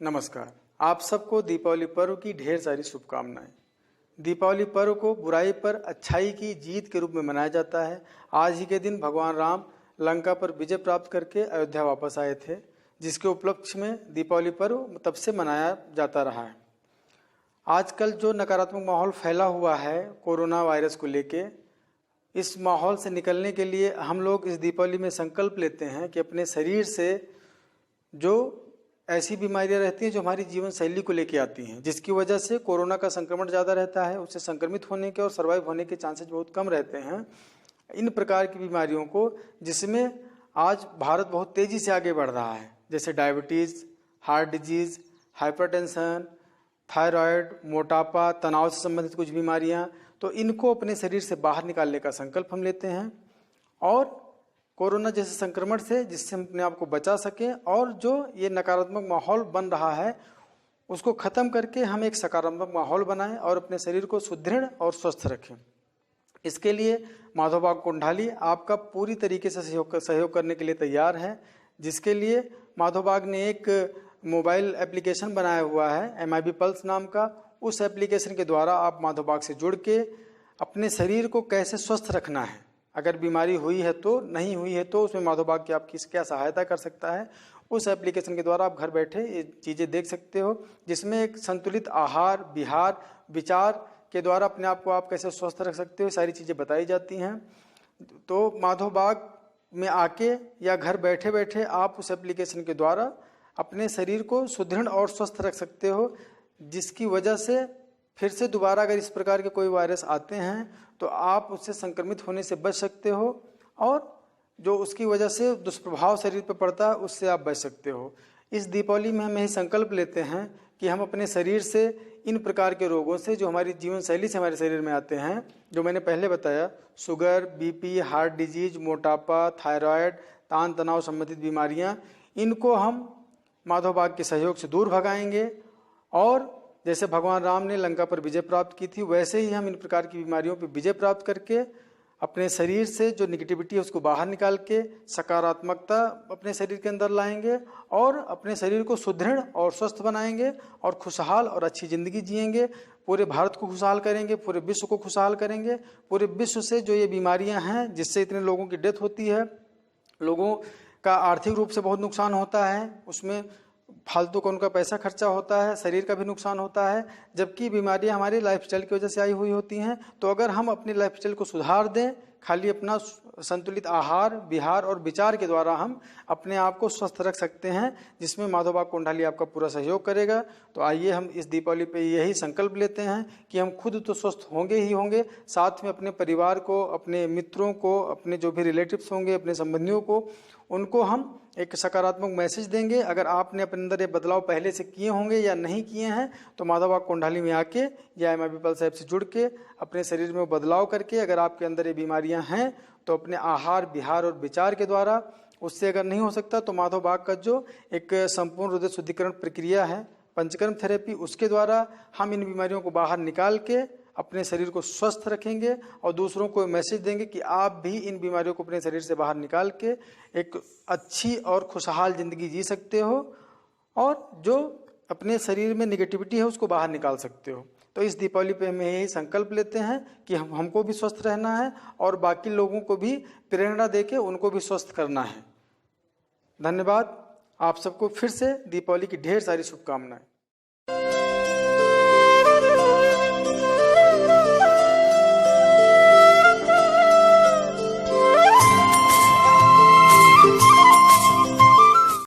नमस्कार। आप सबको दीपावली पर्व की ढेर सारी शुभकामनाएं। दीपावली पर्व को बुराई पर अच्छाई की जीत के रूप में मनाया जाता है। आज ही के दिन भगवान राम लंका पर विजय प्राप्त करके अयोध्या वापस आए थे, जिसके उपलक्ष्य में दीपावली पर्व तब से मनाया जाता रहा है। आजकल जो नकारात्मक माहौल फैला हुआ है कोरोना वायरस को लेके, इस माहौल से निकलने के लिए हम लोग इस दीपावली में संकल्प लेते हैं कि अपने शरीर से जो ऐसी बीमारियां रहती हैं जो हमारी जीवन शैली को लेके आती हैं, जिसकी वजह से कोरोना का संक्रमण ज़्यादा रहता है, उससे संक्रमित होने के और सर्वाइव होने के चांसेस बहुत कम रहते हैं। इन प्रकार की बीमारियों को, जिसमें आज भारत बहुत तेज़ी से आगे बढ़ रहा है, जैसे diabetes, heart disease, hypertension, thyroid, मोटापा, तनाव से संबंधित कुछ बीमारियां, तो इनको अपने शरीर से बाहर निकालने का संकल्प हम लेते हैं और कोरोना जैसे संक्रमण से जिससे हम अपने आप को बचा सकें और जो ये नकारात्मक माहौल बन रहा है उसको ख़त्म करके हम एक सकारात्मक माहौल बनाएं और अपने शरीर को सुदृढ़ और स्वस्थ रखें। इसके लिए माधोबाग कुंडाली आपका पूरी तरीके से सहयोग करने के लिए तैयार है, जिसके लिए माधोबाग ने एक मोबाइल एप्लीकेशन बनाया हुआ है MIB पल्स नाम का। उस एप्लीकेशन के द्वारा आप माधोबाग से जुड़ के अपने शरीर को कैसे स्वस्थ रखना है, अगर बीमारी हुई है तो, नहीं हुई है तो उसमें माधोबाग की आपकी क्या सहायता कर सकता है, उस एप्लीकेशन के द्वारा आप घर बैठे ये चीज़ें देख सकते हो, जिसमें एक संतुलित आहार, विहार, विचार के द्वारा अपने आप को आप कैसे स्वस्थ रख सकते हो, सारी चीज़ें बताई जाती हैं। तो माधोबाग में आके या घर बैठे बैठे आप उस एप्लीकेशन के द्वारा अपने शरीर को सुदृढ़ और स्वस्थ रख सकते हो, जिसकी वजह से फिर से दोबारा अगर इस प्रकार के कोई वायरस आते हैं तो आप उससे संक्रमित होने से बच सकते हो और जो उसकी वजह से दुष्प्रभाव शरीर पर पड़ता है उससे आप बच सकते हो। इस दीपावली में हम यही संकल्प लेते हैं कि हम अपने शरीर से इन प्रकार के रोगों से जो हमारी जीवन शैली से हमारे शरीर में आते हैं, जो मैंने पहले बताया, शुगर, BP, हार्ट डिजीज, मोटापा, थायराइड, तान तनाव संबंधित बीमारियाँ, इनको हम माधोबाग के सहयोग से दूर भगाएंगे और जैसे भगवान राम ने लंका पर विजय प्राप्त की थी, वैसे ही हम इन प्रकार की बीमारियों पर विजय प्राप्त करके अपने शरीर से जो निगेटिविटी है उसको बाहर निकाल के सकारात्मकता अपने शरीर के अंदर लाएंगे और अपने शरीर को सुदृढ़ और स्वस्थ बनाएंगे और खुशहाल और अच्छी ज़िंदगी जिएंगे। पूरे भारत को खुशहाल करेंगे, पूरे विश्व को खुशहाल करेंगे। पूरे विश्व से जो ये बीमारियां हैं जिससे इतने लोगों की डेथ होती है, लोगों का आर्थिक रूप से बहुत नुकसान होता है, उसमें फालतू का उनका पैसा खर्चा होता है, शरीर का भी नुकसान होता है, जबकि बीमारियां हमारी लाइफस्टाइल की वजह से आई हुई होती हैं। तो अगर हम अपनी लाइफस्टाइल को सुधार दें, खाली अपना संतुलित आहार, विहार और विचार के द्वारा हम अपने आप को स्वस्थ रख सकते हैं, जिसमें माधोबाग कुंडाली आपका पूरा सहयोग करेगा। तो आइए हम इस दीपावली पे यही संकल्प लेते हैं कि हम खुद तो स्वस्थ होंगे ही होंगे, साथ में अपने परिवार को, अपने मित्रों को, अपने जो भी रिलेटिव्स होंगे, अपने संबंधियों को, उनको हम एक सकारात्मक मैसेज देंगे। अगर आपने अपने अंदर ये बदलाव पहले से किए होंगे या नहीं किए हैं तो माधोबाग कुंडाली में आके या MIB पल्स ऐप से जुड़ के अपने शरीर में बदलाव करके, अगर आपके अंदर ये बीमारियां हैं तो अपने आहार, विहार और विचार के द्वारा, उससे अगर नहीं हो सकता तो माधोबाग का जो एक संपूर्ण हृदय शुद्धिकरण प्रक्रिया है, पंचकर्म थेरेपी, उसके द्वारा हम इन बीमारियों को बाहर निकाल के अपने शरीर को स्वस्थ रखेंगे और दूसरों को मैसेज देंगे कि आप भी इन बीमारियों को अपने शरीर से बाहर निकाल के एक अच्छी और खुशहाल ज़िंदगी जी सकते हो और जो अपने शरीर में निगेटिविटी है उसको बाहर निकाल सकते हो। तो इस दीपावली पे हम यही संकल्प लेते हैं कि हमको भी स्वस्थ रहना है और बाकी लोगों को भी प्रेरणा देके उनको भी स्वस्थ करना है। धन्यवाद। आप सबको फिर से दीपावली की ढेर सारी शुभकामनाएं।